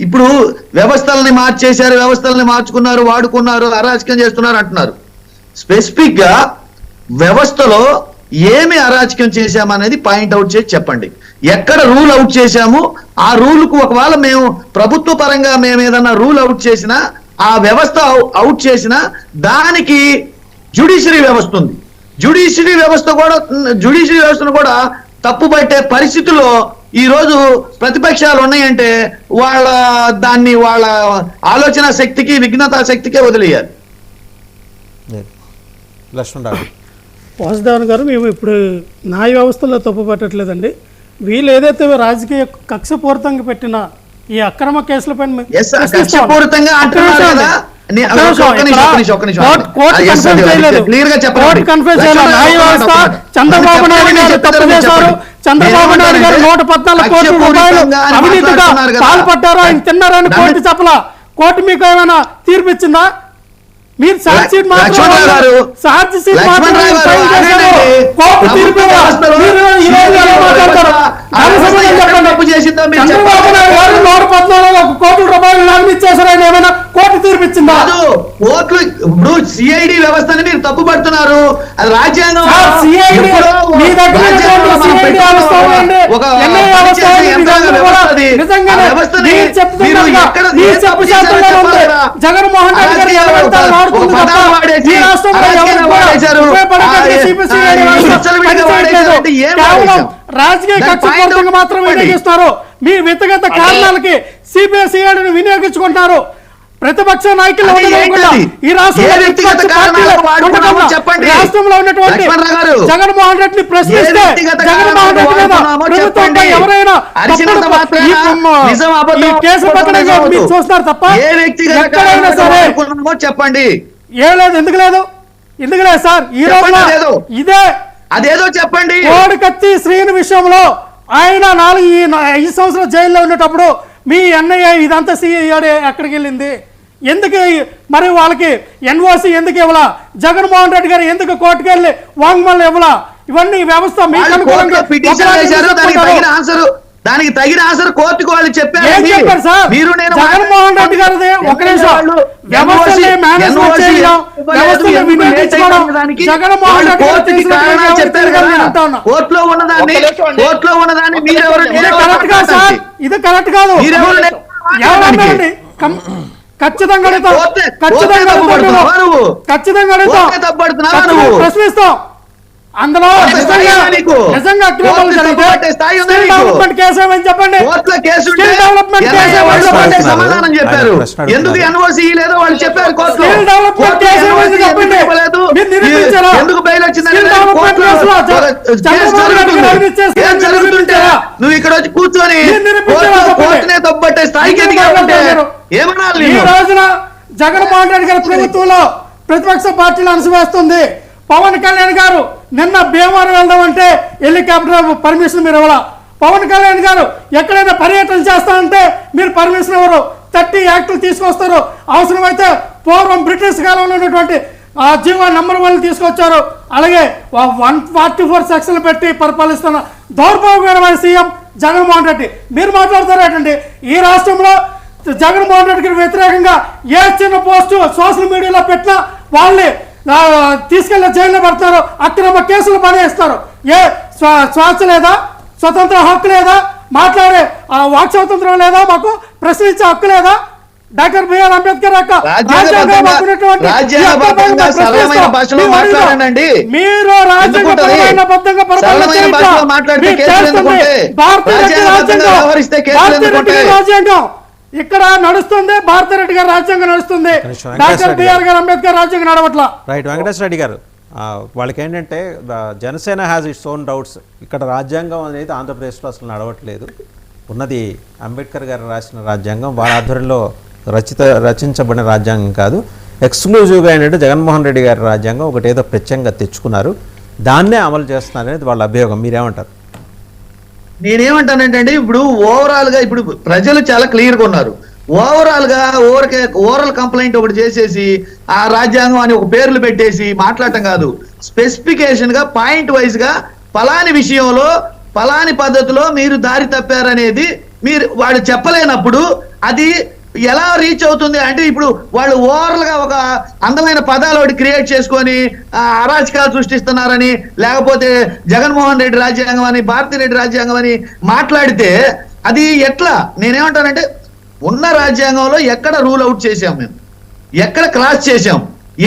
ఇప్పుడు వ్యవస్థల్ని మార్చేశారు, వ్యవస్థల్ని మార్చుకున్నారు, వాడుకున్నారు, అరాచకం చేస్తున్నారు అంటున్నారు. స్పెసిఫిక్ గా వ్యవస్థలో ఏమి అరాచకం చేశామనేది పాయింట్ అవుట్ చేసి చెప్పండి. ఎక్కడ రూల్ అవుట్ చేశాము, ఆ రూల్కు ఒకవేళ మేము ప్రభుత్వ పరంగా మేము ఏదన్నా రూల్ అవుట్ చేసినా, ఆ వ్యవస్థ అవుట్ చేసినా దానికి జ్యుడిషియరీ వ్యవస్థ ఉంది. జ్యుడిషియరీ వ్యవస్థను కూడా తప్పుపట్టే పరిస్థితుల్లో ఈ రోజు ప్రతిపక్షాలు ఉన్నాయంటే వాళ్ళ ఆలోచన శక్తికి, విఘ్నతా శక్తికే వదిలేయాలి. వాసుదేవన్ గారు, మేము ఇప్పుడు న్యాయ వ్యవస్థలో తప్పు పట్టట్లేదండి. వీళ్ళు ఏదైతే రాజకీయ కక్షపూరితంగా పెట్టిన ఈ అక్రమ కేసులపై చంద్రబాబు నాయుడు గారు తప్పు చేశారు, చంద్రబాబు నాయుడు గారు 114 కోట్ల రూపాయలు అవినీతిగా పాల్పడ్డారు, ఆయన తిన్నారని కోర్టు చెప్పలా. కోర్టు మీకు ఏమైనా తీర్పిచ్చిందా? మీరు ఛార్జ్ షీట్ చంద్రబాబు నాయుడు గారు 114 కోట్ల రూపాయలు అవినీతిచేశారని ఏమైనా కోర్టు తీర్పిచ్చిందా? కోర్టులు ఇప్పుడు సిఐడి వ్యవస్థని మీరు తప్పు పడుతున్నారు. అది రాజ్యాంగం. జగన్మోహన్ రెడ్డి రాజకీయ కక్షపూరితంగా మాత్రం వినియోగిస్తారు. మీ వ్యక్తిగత కారణాలకి సిబిఐ వినియోగించుకుంటారు. ప్రతిపక్ష నాయకులు ఈ రాష్ట్రంలో ఉన్నటువంటి జగన్మోహన్ రెడ్డిని ప్రశ్నిస్తే జగన్మోహన్ రెడ్డి మీద ప్రభుత్వంపై ఎవరైనా కేసులు పెట్టడం మీరు చూస్తారు తప్ప ఎక్కడైనా సరే చెప్పండి. ఏం లేదు. ఎందుకు లేదు సార్? ఈ రోజు ఇదే అదేదో చెప్పండి. కోడికత్తి శ్రీని విషయంలో ఆయన 5 సంవత్సరాలు జైల్లో ఉండేటప్పుడు మీ ఎన్ఐఏ ఇదంతా సిఐడి ఎక్కడికి వెళ్ళింది? ఎందుకు మరి వాళ్ళకి ఎన్ఓసి ఎందుకు ఇవ్వాలా? జగన్మోహన్ రెడ్డి గారు ఎందుకు కోర్టుకు వెళ్ళి వాంగ్మూలం ఇవ్వాలా? ఇవన్నీ వ్యవస్థ దానికి తగిన ఆన్సర్ కోర్టుకు వాళ్ళు చెప్పారు. జగన్మోహన్ రెడ్డి గారు ఒక నిమిషం వ్యవస్థని మేనేజ్మెంట్ చేయడం, వ్యవస్థని వినియోగించుకోవడం జగన్మోహన్ రెడ్డి కోర్టులో ఉన్నదాన్ని కరెక్ట్ కాదు సార్. ఇది కరెక్ట్ కాదు. ఎవరన్నారండి? ఖచ్చితంగా ప్రశ్నిస్తాం. అందులో నిజంగా అక్రమాలు జరిగితే స్కిల్ డెవలప్మెంట్ కేసు ఏమని చెప్పండి. స్కిల్ డెవలప్మెంట్ కేసు సమాధానం చెప్పారు. ఎందుకు ఎన్ఓసి లేదో వాళ్ళు చెప్పారు. స్కిల్ డెవలప్మెంట్ కేసు ఏమని చెప్పండి. మీరు నిరూపించారా? ఎందుకు బయలు వచ్చింది? నువ్వు ఇక్కడ వచ్చి కూర్చొని కోర్టునే తప్పట్టే స్థాయికి ఏమన్నారు? ఈ రోజున జగన్మోహన్ రెడ్డి గారి ప్రభుత్వంలో ప్రతిపక్ష పార్టీలు అణచివేస్తుంది. పవన్ కళ్యాణ్ గారు నిన్న భీమవరం వెళ్దామంటే హెలికాప్టర్ పర్మిషన్ మీరు ఇవ్వాల. పవన్ కళ్యాణ్ గారు ఎక్కడైనా పర్యటన చేస్తానంటే మీరు పర్మిషన్ ఇవ్వరు. 30 యాక్టులు తీసుకొస్తారు. అవసరమైతే పూర్వం బ్రిటిష్ కాలంలో ఉన్నటువంటి ఆ జీవో నంబర్ 1 తీసుకొచ్చారు. అలాగే 144 సెక్షన్లు పెట్టి పరిపాలిస్తున్న దౌర్భాగ్యమైన సీఎం జగన్మోహన్ రెడ్డి. మీరు మాట్లాడతారేటండి? ఈ రాష్ట్రంలో జగన్మోహన్ రెడ్డికి వ్యతిరేకంగా ఏ చిన్న పోస్టు సోషల్ మీడియాలో పెట్టినా వాళ్ళని తీసుకెళ్లి జైల్లో పెడతారు, అక్రమ కేసులు పడేస్తారు. ఏ స్వేచ్ఛ లేదా? స్వతంత్ర హక్కు లేదా? మాట్లాడే వాక్ స్వాతంత్రం లేదా? మాకు ప్రశ్నించే హక్కు లేదా? డాక్టర్ బిఆర్ అంబేద్కర్ మీరు రాజ్యాంగపరమైన బద్ధంగా రాజ్యాంగం ఇక్కడ నడుస్తుంది. భారతిరెడ్డి గారి రాజ్యాంగం నడుస్తుంది. డాక్టర్ బిఆర్ గారు అంబేద్కర్ రాజ్యాంగం నడవట్లా. రైట్. వెంకటేశ్వర రెడ్డి గారు, వాళ్ళకి ఏంటంటే Janasena has its own doubts. ఇక్కడ రాజ్యాంగం అనేది ఆంధ్రప్రదేశ్లో అసలు నడవట్లేదు. ఉన్నది అంబేద్కర్ గారు రాసిన రాజ్యాంగం, వారి ఆధ్వర్యంలో రచించబడిన రాజ్యాంగం కాదు. ఎక్స్క్లూజివ్గా ఏంటంటే జగన్మోహన్ రెడ్డి గారి రాజ్యాంగం ఒకటి ఏదో ప్రత్యేకంగా తెచ్చుకున్నారు, దాన్నే అమలు చేస్తున్నారనేది వాళ్ళ అభియోగం. మీరేమంటారు? నేనేమంటానంటే ఇప్పుడు ఓవరాల్ గా ఇప్పుడు ప్రజలు చాలా క్లియర్ గా ఉన్నారు. ఓవరాల్ గా ఓవరాల్ కంప్లైంట్ ఒకటి చేసేసి ఆ రాజ్యాంగం అని ఒక పేర్లు పెట్టేసి మాట్లాడటం కాదు. స్పెసిఫికేషన్ గా పాయింట్ వైజ్ గా ఫలాని విషయంలో ఫలాని పద్ధతిలో మీరు దారి తప్పారనేది మీరు వాడు చెప్పలేనప్పుడు అది ఎలా రీచ్ అవుతుంది అంటే ఇప్పుడు వాళ్ళు ఓవరాల్ గా ఒక అందమైన పదాలు ఒకటి క్రియేట్ చేసుకొని అరాచకాలు సృష్టిస్తున్నారని లేకపోతే జగన్మోహన్ రెడ్డి రాజ్యాంగం అని భారతిరెడ్డి రాజ్యాంగం అని మాట్లాడితే అది ఎట్లా నేనేమంటానంటే ఉన్న రాజ్యాంగంలో ఎక్కడ రూల్ అవుట్ చేసాం మేము, ఎక్కడ క్రాస్ చేసాం,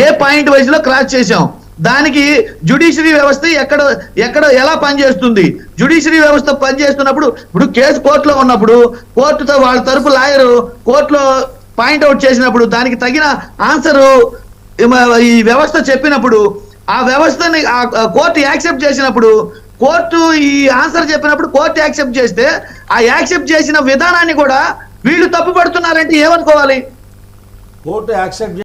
ఏ పాయింట్ వైజ్ లో క్రాస్ చేసాం, దానికి జ్యుడిషియరీ వ్యవస్థ ఎక్కడ ఎక్కడ ఎలా పనిచేస్తుంది, జ్యుడిషియరీ వ్యవస్థ పనిచేస్తున్నప్పుడు ఇప్పుడు కేసు కోర్టులో ఉన్నప్పుడు కోర్టుతో వాళ్ళ తరపు లాయరు కోర్టులో పాయింట్అవుట్ చేసినప్పుడు దానికి తగిన ఆన్సరు ఈ వ్యవస్థ చెప్పినప్పుడు ఆ వ్యవస్థని ఆ కోర్టు యాక్సెప్ట్ చేసినప్పుడు కోర్టు ఈ ఆన్సర్ చెప్పినప్పుడు కోర్టు యాక్సెప్ట్ చేస్తే ఆ యాక్సెప్ట్ చేసిన విధానాన్ని కూడా వీళ్ళు తప్పు పడుతున్నారంటే ఏమనుకోవాలి? Court accept